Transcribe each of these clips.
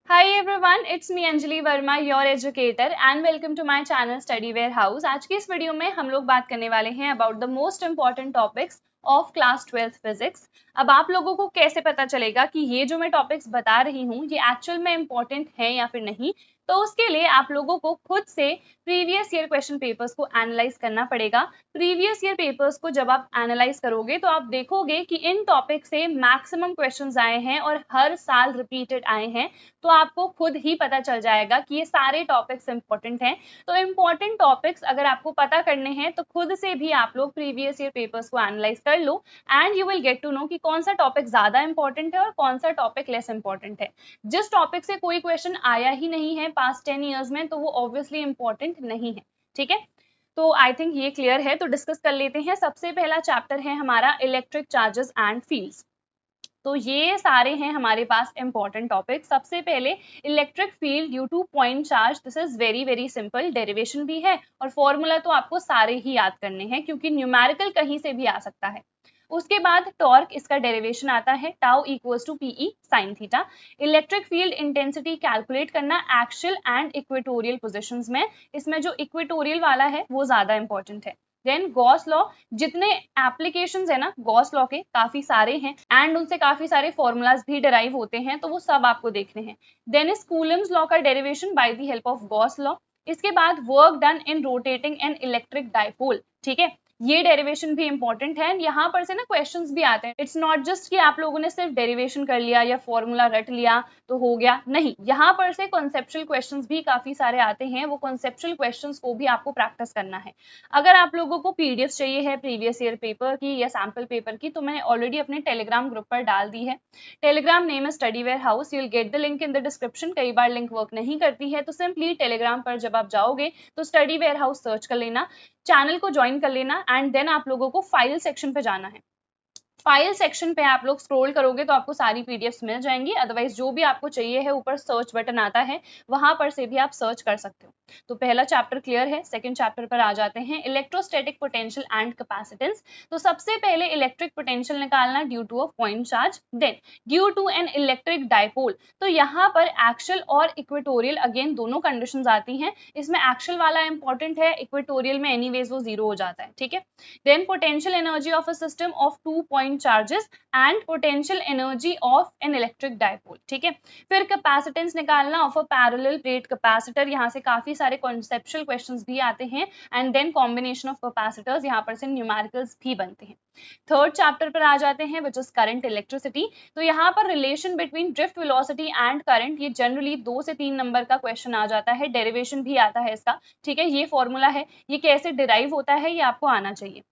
Hi everyone, it's me Anjali Verma, your educator and welcome to my channel Study Warehouse। आज की इस video में हम लोग बात करने वाले हैं about the most important topics of class 12th physics। अब आप लोगों को कैसे पता चलेगा कि ये जो मैं टॉपिक्स बता रही हूँ ये एक्चुअल में इम्पोर्टेंट है या फिर नहीं, तो उसके लिए आप लोगों को खुद से प्रीवियस ईयर क्वेश्चन पेपर्स को एनालाइज करना पड़ेगा। प्रीवियस ईयर पेपर्स को जब आप एनालाइज करोगे तो आप देखोगे कि इन टॉपिक से मैक्सिमम क्वेश्चंस आए हैं और हर साल रिपीटेड आए हैं, तो आपको खुद ही पता चल जाएगा कि ये सारे टॉपिक्स इंपॉर्टेंट हैं। तो इंपॉर्टेंट टॉपिक्स अगर आपको पता करने हैं तो खुद से भी आप लोग प्रीवियस ईयर पेपर्स को एनालाइज कर लो and you will get to know कि कौन सा टॉपिक ज्यादा इंपॉर्टेंट है और कौन सा टॉपिक लेस इंपॉर्टेंट है। जिस टॉपिक से कोई क्वेश्चन आया ही नहीं है पास्ट 10 ईयर्स में तो वो ऑब्वियसली इंपॉर्टेंट नहीं है। ठीक है, तो आई थिंक ये क्लियर है। तो डिस्कस कर लेते हैं। सबसे पहला चैप्टर है हमारा इलेक्ट्रिक चार्जेस एंड फील्ड्स। तो ये सारे हैं हमारे पास इंपॉर्टेंट टॉपिक। सबसे पहले electric field due two point charge, this is very very simple, derivation भी है और फॉर्मूला तो आपको सारे ही याद करने हैं क्योंकि न्यूमेरिकल कहीं से भी आ सकता है। उसके बाद टॉर्क, इसका डेरिवेशन आता है tau equals to p E sine theta. Electric field intensity calculate करना एक्सियल एंड इक्वेटोरियल पोजीशंस में, इसमें जो इक्वेटोरियल वाला है वो ज्यादा इंपॉर्टेंट है। देन गॉस लॉ, जितने एप्लीकेशंस है ना गॉस लॉ के काफी सारे हैं एंड उनसे काफी सारे फॉर्मूलाज भी डिराइव होते हैं, तो वो सब आपको देखने हैं। देन इज कूलम्स लॉ का derivation by the help of Gauss law. इसके बाद work done in rotating N electric dipole. ठीक है, ये डेरिवेशन भी इंपॉर्टेंट है। यहाँ पर से ना क्वेश्चंस भी आते हैं। इट्स नॉट जस्ट कि आप लोगों ने सिर्फ डेरिवेशन कर लिया या फॉर्मूला रट लिया तो हो गया, नहीं, यहाँ पर से कॉन्सेप्चुअल क्वेश्चंस भी काफी सारे आते हैं। वो कॉन्सेप्चुअल क्वेश्चंस को भी आपको प्रैक्टिस करना है। अगर आप लोगों को पीडीएफ चाहिए है प्रीवियस ईयर पेपर की या सैम्पल पेपर की, तो मैंने ऑलरेडी अपने टेलीग्राम ग्रुप पर डाल दी है। टेलीग्राम नेम है study warehouse, you will get the link in the description. कई बार लिंक वर्क नहीं करती है तो सिंपली टेलीग्राम पर जब आप जाओगे तो स्टडी वेयर हाउस सर्च कर लेना, चैनल को ज्वाइन कर लेना एंड देन आप लोगों को फाइल सेक्शन पे जाना है। फाइल सेक्शन पे आप लोग स्क्रॉल करोगे तो आपको सारी पीडीएफ्स मिल जाएंगी। अदरवाइज जो भी आपको चाहिए है ऊपर सर्च बटन आता है, वहां पर से भी आप सर्च कर सकते हो। तो पहला चैप्टर क्लियर है। सेकंड चैप्टर पर आ जाते हैं, इलेक्ट्रोस्टैटिक पोटेंशियल एंड कैपेसिटेंस। तो सबसे पहले इलेक्ट्रिक पोटेंशियल निकालना due to a point charge, then due to an electric dipole. तो यहाँ पर एक्सियल और इक्वेटोरियल अगेन दोनों कंडीशंस आती हैं। इसमें एक्सियल वाला इंपॉर्टेंट है, इक्वेटोरियल में एनीवेज वो जीरो हो जाता है। ठीक है, then potential energy of a system of 2 point charges and potential energy of an electric dipole. ठीक है, फिर कैपेसिटेंस निकालना of a parallel plate capacitor. यहाँ से काफी सारे कॉन्सेप्चुअल क्वेश्चंस भी आते हैं and then combination of capacitors, यहाँ पर से न्यूमेरिकल्स भी बनते हैं। थर्ड चैप्टर पर आ जाते हैं विच इज करंट इलेक्ट्रिसिटी। तो यहाँ पर relation between drift velocity and current, ये जनरली 2 से 3 नंबर का क्वेश्चन आ जाता है, डेरिवेशन भी आता है इसका। ठीक है, ये फॉर्मूला है, ये कैसे डिराइव होता है ये आपको आना चाहिए।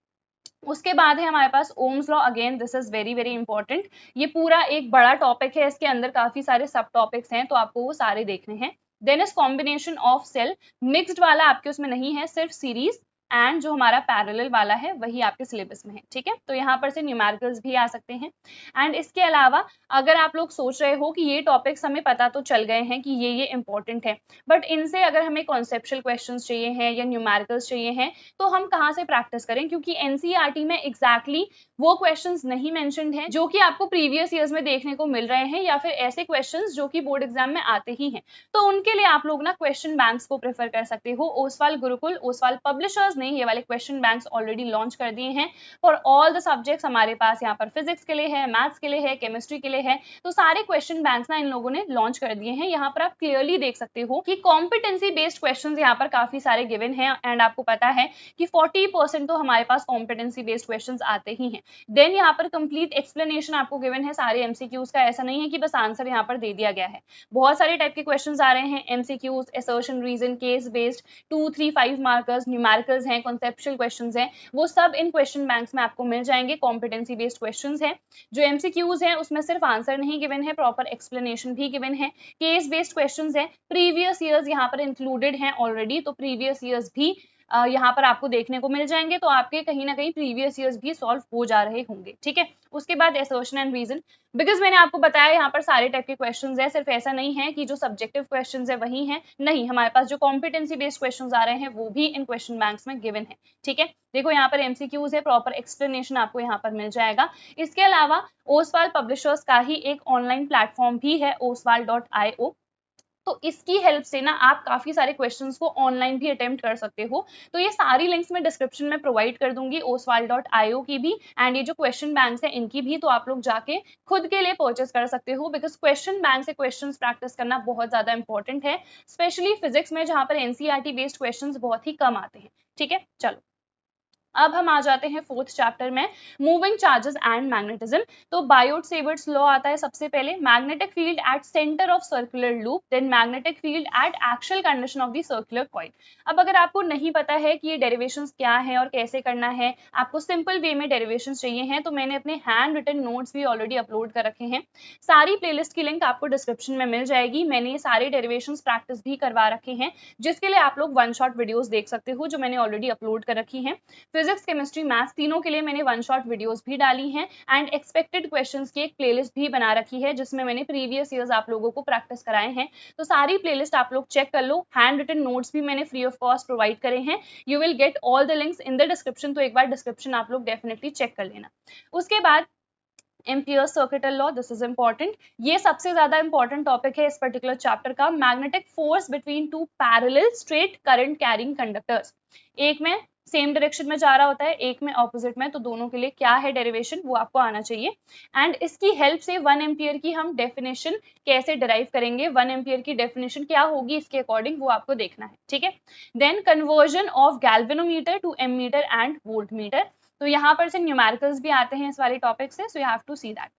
उसके बाद है हमारे पास Ohm's law, again this is very very important. ये पूरा एक बड़ा टॉपिक है, इसके अंदर काफी सारे सब टॉपिक्स हैं तो आपको वो सारे देखने हैं। Then is combination of cell, mixed वाला आपके उसमें नहीं है, सिर्फ सीरीज एंड जो हमारा पैरेलल वाला है वही आपके सिलेबस में है। ठीक है, तो यहाँ पर से न्यूमेरिकल्स भी आ सकते हैं। एंड इसके अलावा अगर आप लोग सोच रहे हो कि ये टॉपिक्स हमें पता तो चल गए हैं कि ये इंपॉर्टेंट है, बट इनसे अगर हमें कॉन्सेप्चुअल क्वेश्चंस चाहिए हैं या न्यूमेरिकल्स चाहिए हैं तो हम कहाँ से प्रैक्टिस करें, क्योंकि एनसीईआरटी में एग्जैक्टली वो क्वेश्चंस नहीं मेंशन्ड हैं जो कि आपको प्रीवियस ईयर्स में देखने को मिल रहे हैं या फिर ऐसे क्वेश्चंस जो कि बोर्ड एग्जाम में आते ही हैं। तो उनके लिए आप लोग ना क्वेश्चन बैंक्स को प्रेफर कर सकते हो। ओसवाल गुरुकुल, ओसवाल पब्लिशर्स ने ये वाले क्वेश्चन बैंक्स ऑलरेडी लॉन्च कर दिए हैं फॉर ऑल द सब्जेक्ट्स। हमारे पास यहाँ पर फिजिक्स के लिए है, मैथ्स के लिए है, केमिस्ट्री के लिए है, तो सारे क्वेश्चन बैंक्स ना इन लोगों ने लॉन्च कर दिए हैं। यहाँ पर आप क्लियरली देख सकते हो कि कॉम्पिटेंसी बेस्ड क्वेश्चन यहाँ पर काफी सारे गिवन हैं एंड आपको पता है कि 40% तो हमारे पास कॉम्पिटेंसी बेस्ड क्वेश्चंस आते ही हैं। देन यहाँ पर कंप्लीट एक्सप्लेनेशन आपको गिवन है सारे एमसीक्यूज का, ऐसा नहीं है कि बस आंसर यहाँ पर दे दिया गया है। बहुत सारे टाइप के क्वेश्चंस आ रहे हैं, MCQs, assertion reason, case based, 2, 3, 5 markers, numericals हैं, कॉन्सेप्चुअल क्वेश्चंस हैं, वो सब इन क्वेश्चन बैंक्स में आपको मिल जाएंगे। कॉम्पिटेंसी बेस्ड क्वेश्चंस हैं। जो एमसीक्यूज हैं उसमें सिर्फ आंसर नहीं गिवन है, प्रॉपर एक्सप्लेनेशन भी गिवन है। केस बेस्ड क्वेश्चंस हैं, प्रीवियस ईयर्स यहाँ पर इंक्लूडेड हैं ऑलरेडी, तो प्रीवियस ईयर्स भी यहाँ पर आपको देखने को मिल जाएंगे, तो आपके कहीं ना कहीं प्रीवियस ईयर्स भी सॉल्व हो जा रहे होंगे। ठीक है, उसके बाद असर्शन एंड रीजन, बिकॉज मैंने आपको बताया यहाँ पर सारे टाइप के क्वेश्चंस हैं, सिर्फ ऐसा नहीं है कि जो सब्जेक्टिव क्वेश्चंस है वही हैं, नहीं, हमारे पास जो कॉम्पिटेंसी बेस्ड क्वेश्चंस आ रहे हैं वो भी इन क्वेश्चन बैंक्स में गिवन है। ठीक है, देखो यहाँ पर एमसीक्यूज है, प्रॉपर एक्सप्लेनेशन आपको यहाँ पर मिल जाएगा। इसके अलावा ओसवाल पब्लिशर्स का ही एक ऑनलाइन प्लेटफॉर्म भी है, oswal.io। तो इसकी हेल्प से ना आप काफी सारे क्वेश्चंस को ऑनलाइन भी अटेम्प्ट कर सकते हो। तो ये सारी लिंक्स मैं डिस्क्रिप्शन में प्रोवाइड कर दूंगी, oswal.io की भी एंड ये जो क्वेश्चन बैंक्स है इनकी भी, तो आप लोग जाके खुद के लिए परचेस कर सकते हो, बिकॉज क्वेश्चन बैंक से क्वेश्चंस प्रैक्टिस करना बहुत ज्यादा इंपॉर्टेंट है, स्पेशली फिजिक्स में जहां पर एनसीईआरटी बेस्ड क्वेश्चंस बहुत ही कम आते हैं। ठीक है, चलो अब हम आ जाते हैं फोर्थ चैप्टर में, मूविंग चार्जेस एंड मैग्नेटिज्म। तो बायोट-सेवर्ट्स लॉ आता है सबसे पहले, magnetic field at centre of circular loop, then magnetic field at axial condition of the circular coil. अब अगर आपको नहीं पता है कि ये डेरिवेशंस क्या है और कैसे करना है, आपको सिंपल वे में डेरिवेशंस चाहिए हैं, तो मैंने अपने हैंड रिटन नोट्स भी ऑलरेडी अपलोड कर रखे हैं। सारी प्लेलिस्ट की लिंक आपको डिस्क्रिप्शन में मिल जाएगी। मैंने ये सारे डेरिवेशंस प्रैक्टिस भी करवा रखे हैं, जिसके लिए आप लोग वन शॉट वीडियोस देख सकते हो, जो मैंने ऑलरेडी अपलोड कर रखी है। फिजिक्स, केमिस्ट्री, मैथ्स तीनों के लिए मैंने वन शॉट वीडियोस भी डाली हैं एंड एक्सपेक्टेड क्वेश्चंस की एक प्लेलिस्ट भी बना रखी है, जिसमें मैंने प्रीवियस ईयर्स आप लोगों को प्रैक्टिस कराए हैं। तो सारी प्लेलिस्ट आप लोग चेक कर लो। हैंड रिटन नोट्स भी मैंने फ्री ऑफ कॉस्ट प्रोवाइड करे हैं। You will get all the links in the description, तो एक बार डिस्क्रिप्शन आप लोग डेफिनेटली चेक कर लेना। उसके बाद amperes circuital law, this is important. ये सबसे ज्यादा इंपॉर्टेंट टॉपिक है इस पर्टिकुलर चैप्टर का। Magnetic force between two parallel straight current carrying conductors, एक में सेम डायरेक्शन में जा रहा होता है, एक में ऑपोजिट में, तो दोनों के लिए क्या है डेरिवेशन वो आपको आना चाहिए। एंड इसकी हेल्प से 1 एम्पियर की हम डेफिनेशन कैसे डिराइव करेंगे, 1 एम्पियर की डेफिनेशन क्या होगी इसके अकॉर्डिंग, वो आपको देखना है। ठीक है, then conversion of galvanometer to ammeter and voltmeter, तो यहाँ पर से न्यूमेरिकल्स भी आते हैं इस वाले टॉपिक से, so you have to see that.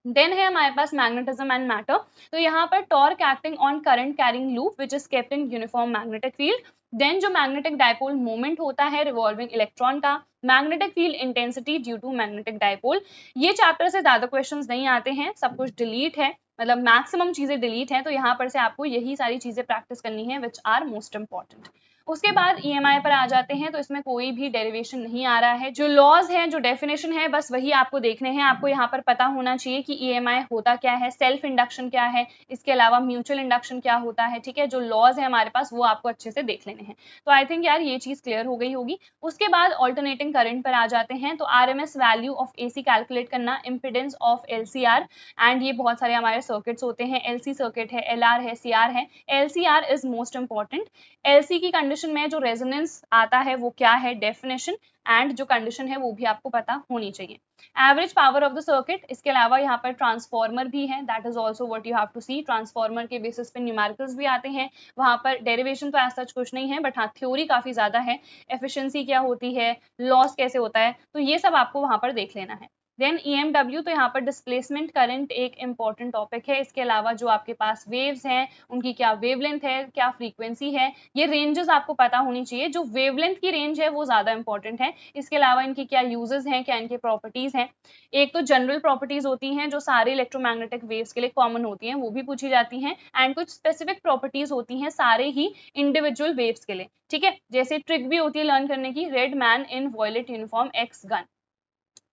Then है हमारे पास मैग्नेटिज्म एंड मैटर, तो यहाँ पर torque acting on current carrying loop which is kept in uniform magnetic field. Then जो मैग्नेटिक डायपोल मोमेंट होता है रिवॉल्विंग इलेक्ट्रॉन का, magnetic field intensity due to magnetic dipole. ये चैप्टर से ज्यादा क्वेश्चंस नहीं आते हैं, सब कुछ डिलीट है, मतलब मैक्सिमम चीजें डिलीट है, तो यहाँ पर से आपको यही सारी चीजें प्रैक्टिस करनी है विच आर मोस्ट इंपॉर्टेंट। उसके बाद ईएमआई पर आ जाते हैं, तो इसमें कोई भी डेरिवेशन नहीं आ रहा है, जो लॉज हैं, जो डेफिनेशन है, बस वही आपको देखने हैं। आपको यहाँ पर पता होना चाहिए कि ईएमआई होता क्या है, सेल्फ इंडक्शन क्या है, इसके अलावा म्यूचुअल इंडक्शन क्या होता है। ठीक है, जो लॉज है हमारे पास वो आपको अच्छे से देख लेने हैं। तो आई थिंक यार ये चीज क्लियर हो गई होगी। उसके बाद ऑल्टरनेटिंग करंट पर आ जाते हैं, तो RMS value of AC calculate करना, इम्पीडेंस ऑफ एलसीआर, एंड ये बहुत सारे हमारे सर्किट्स होते हैं, एलसी सर्किट है, एलआर है, सीआर है। LCR is most important. LC की कंडीशन में जो रेजोनेंस आता है वो क्या है, डेफिनेशन, एंड जो कंडीशन है वो भी आपको पता होनी चाहिए। Average power of the circuit, इसके अलावा यहाँ पर ट्रांसफॉर्मर भी है, that is also what you have to see. Transformer के बेसिस पे न्यूमेरिकल्स भी आते हैं, वहां पर डेरिवेशन तो ऐसा कुछ नहीं है, बट हाँ थ्योरी काफी ज्यादा है, एफिशिएंसी क्या होती है, लॉस कैसे होता है, तो ये सब आपको वहां पर देख लेना है। देन EMW, तो यहाँ पर डिस्प्लेसमेंट करंट एक इंपॉर्टेंट टॉपिक है, इसके अलावा जो आपके पास वेव्स हैं उनकी क्या वेवलेंथ है, क्या फ्रीक्वेंसी है, ये रेंजेस आपको पता होनी चाहिए। जो वेवलेंथ की रेंज है वो ज्यादा इंपॉर्टेंट है, इसके अलावा इनकी क्या यूजेस हैं, क्या इनके प्रॉपर्टीज हैं। एक तो जनरल प्रॉपर्टीज होती हैं जो सारे इलेक्ट्रोमैग्नेटिक वेव्स के लिए कॉमन होती हैं, वो भी पूछी जाती हैं, एंड कुछ स्पेसिफिक प्रॉपर्टीज होती हैं सारे ही इंडिविजुअल वेव्स के लिए। ठीक है, जैसे ट्रिक भी होती है लर्न करने की, red man in violet uniform X gun,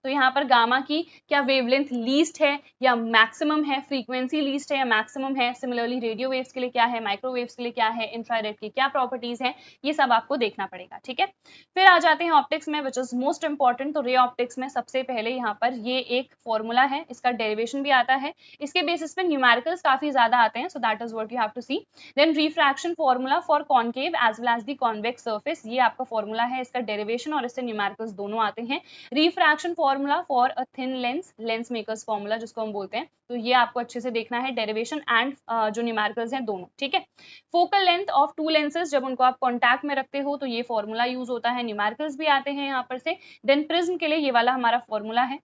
तो यहाँ पर गामा की क्या वेवलेंथ लीस्ट है या मैक्सिमम है, फ्रीक्वेंसी लीस्ट है या मैक्सिमम है, सिमिलरली रेडियो वेव्स के लिए क्या है, माइक्रोवेव्स के लिए क्या है, इंफ्रारेड की क्या प्रॉपर्टीज है, ये सब आपको देखना पड़ेगा। ठीक है, फिर आ जाते हैं ऑप्टिक्स में विच इज मोस्ट इंपॉर्टेंट। तो रे ऑप्टिक्स में सबसे पहले यहाँ पर ये एक फॉर्मूला है, इसका डेरिवेशन भी आता है, इसके बेसिस पे न्यूमेरिकल्स काफी ज्यादा आते हैं, so that is what you have to see. Then refraction formula for concave as well as the convex surface, ये आपका फॉर्मूला है, इसका डेरिवेशन और इससे न्यूमेरिकल्स दोनों आते हैं। Refraction formula for a thin lens, lens makers formula जिसको हम बोलते हैं, तो ये आपको अच्छे से देखना है, डेरिवेशन एंड जो न्यूमेरिकल्स हैं दोनों। ठीक है, focal length of to lenses, जब उनको आप कॉन्टैक्ट में रखते हो तो ये फॉर्मूला यूज होता है, न्यूमेरिकल्स भी आते हैं यहाँ पर से। देन प्रिज्म के लिए ये वाला हमारा फॉर्मूला है,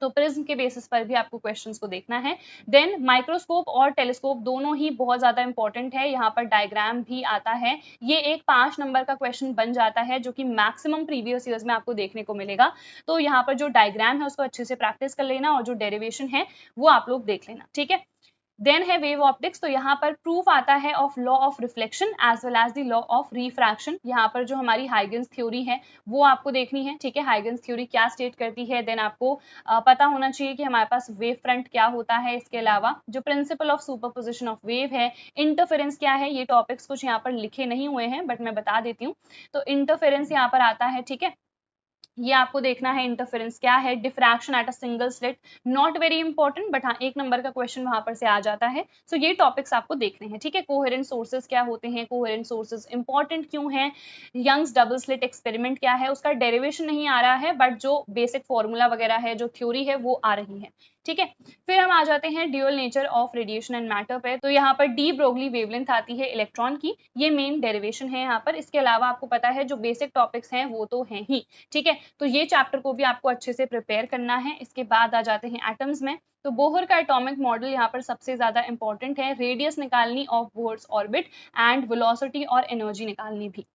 तो प्रिज्म के बेसिस पर भी आपको क्वेश्चंस को देखना है। देन माइक्रोस्कोप और टेलीस्कोप दोनों ही बहुत ज्यादा इंपॉर्टेंट है, यहाँ पर डायग्राम भी आता है, ये एक 5 नंबर का क्वेश्चन बन जाता है, जो कि मैक्सिमम प्रीवियस ईयर्स में आपको देखने को मिलेगा। तो यहाँ पर जो डायग्राम है उसको अच्छे से प्रैक्टिस कर लेना, और जो डेरिवेशन है वो आप लोग देख लेना। ठीक है, देन है वेव ऑप्टिक्स, तो यहाँ पर प्रूफ आता है of law of reflection as well as the law of refraction. यहाँ पर जो हमारी हाइगन्स थ्योरी है वो आपको देखनी है। ठीक है, हाइगन्स थ्योरी क्या स्टेट करती है, देन आपको पता होना चाहिए कि हमारे पास वेव फ्रंट क्या होता है, इसके अलावा जो principle of superposition of wave है, इंटरफेरेंस क्या है, ये टॉपिक्स कुछ यहाँ पर लिखे नहीं हुए हैं बट मैं बता देती हूँ। तो इंटरफेरेंस यहाँ पर आता है, ठीक है, ये आपको देखना है इंटरफेरेंस क्या है, diffraction at a single slit, not very important but हाँ 1 नंबर का क्वेश्चन वहां पर से आ जाता है। सो ये टॉपिक्स आपको देखने हैं, ठीक है। कोहेरेंट सोर्सेज क्या होते हैं, कोहेरेंट सोर्सेज इंपॉर्टेंट क्यों हैं, यंग्स डबल स्लिट एक्सपेरिमेंट क्या है, उसका डेरिवेशन नहीं आ रहा है बट जो बेसिक फॉर्मूला वगैरह है, जो थ्योरी है वो आ रही है, ठीक है। फिर हम आ जाते हैं dual nature of radiation and matter पे। तो यहाँ पर डी ब्रोगली वेवलेंथ आती है इलेक्ट्रॉन की, ये मेन डेरिवेशन है यहाँ पर। इसके अलावा आपको पता है जो बेसिक टॉपिक्स हैं वो तो हैं ही, ठीक है। तो ये चैप्टर को भी आपको अच्छे से प्रिपेयर करना है। इसके बाद आ जाते हैं एटम्स में। तो बोहर का एटॉमिक मॉडल यहाँ पर सबसे ज्यादा इंपॉर्टेंट है, रेडियस निकालनी of Bohr's orbit and velocity और एनर्जी निकालनी भी।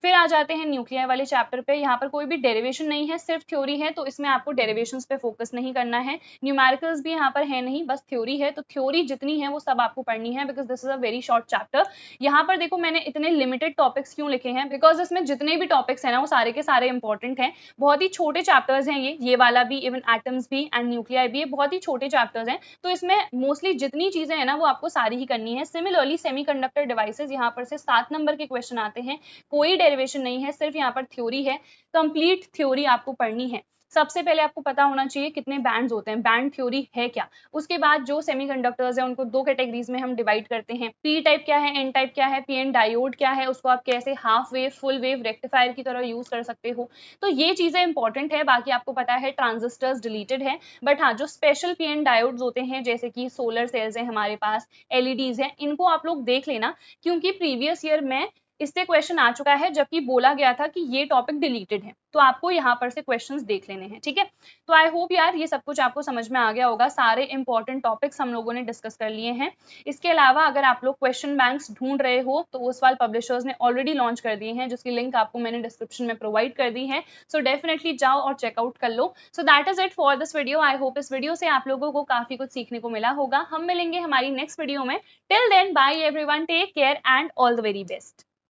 फिर आ जाते हैं न्यूक्लियर वाले चैप्टर पे। यहाँ पर कोई भी डेरिवेशन नहीं है, सिर्फ थ्योरी है, तो इसमें आपको डेरिवेशंस पे फोकस नहीं करना है। न्यूमेरिकल्स भी यहाँ पर है नहीं, बस थ्योरी है। तो थ्योरी जितनी है वो सब आपको पढ़नी है because this is a very short chapter. यहाँ पर देखो मैंने इतने लिमिटेड टॉपिक्स क्यों लिखे हैं, बिकॉज इसमें जितने भी टॉपिक्स है ना वो सारे के सारे इंपॉर्टेंट हैं। बहुत ही छोटे चैप्टर्स हैं ये वाला भी, इवन एटम्स भी एंड न्यूक्लियर भी, ये बहुत ही छोटे चैप्टर्स हैं। तो इसमें मोस्टली जितनी चीजें हैं ना वो आपको सारी ही करनी है। सिमिलरली सेमीकंडक्टर डिवाइसेस, यहाँ पर से 7 नंबर के क्वेश्चन आते हैं, कोई डेरिवेशन नहीं है, सिर्फ यहाँ पर थ्योरी है, कंप्लीट थ्योरी आपको पढ़नी है। सबसे पहले आपको पता होना चाहिए कितने बैंड्स होते हैं, बैंड थ्योरी है क्या। उसके बाद जो सेमीकंडक्टर्स हैं उनको 2 कैटेगरीज में हम डिवाइड करते हैं, पी टाइप क्या है, एन टाइप क्या है, पी एन डायोड क्या है, उसको आप कैसे half wave, full wave, rectifier की तरह यूज कर सकते हो। तो ये चीजें इंपॉर्टेंट है। बाकी आपको पता है ट्रांजिस्टर्स डिलीटेड है, बट हाँ जो स्पेशल पी एन डायोड्स होते हैं जैसे कि सोलर सेल्स है हमारे पास, एलईडीज है, इनको आप लोग देख लेना, क्योंकि प्रीवियस ईयर में इससे क्वेश्चन आ चुका है जबकि बोला गया था कि ये टॉपिक डिलीटेड है। तो आपको यहाँ पर से क्वेश्चंस देख लेने हैं, ठीक है। तो आई होप यार ये सब कुछ आपको समझ में आ गया होगा। सारे इंपॉर्टेंट टॉपिक्स हम लोगों ने डिस्कस कर लिए हैं। इसके अलावा अगर आप लोग क्वेश्चन बैंक्स ढूंढ रहे हो तो ओसवाल पब्लिशर्स ने ऑलरेडी लॉन्च कर दिए हैं, जिसकी लिंक आपको मैंने डिस्क्रिप्शन में प्रोवाइड कर दी है। सो डेफिनेटली जाओ और चेकआउट कर लो। So that is it for this video. I hope इस वीडियो से आप लोगों को काफी कुछ सीखने को मिला होगा। हम मिलेंगे हमारी नेक्स्ट वीडियो में। Till then bye everyone, take care and all the very best.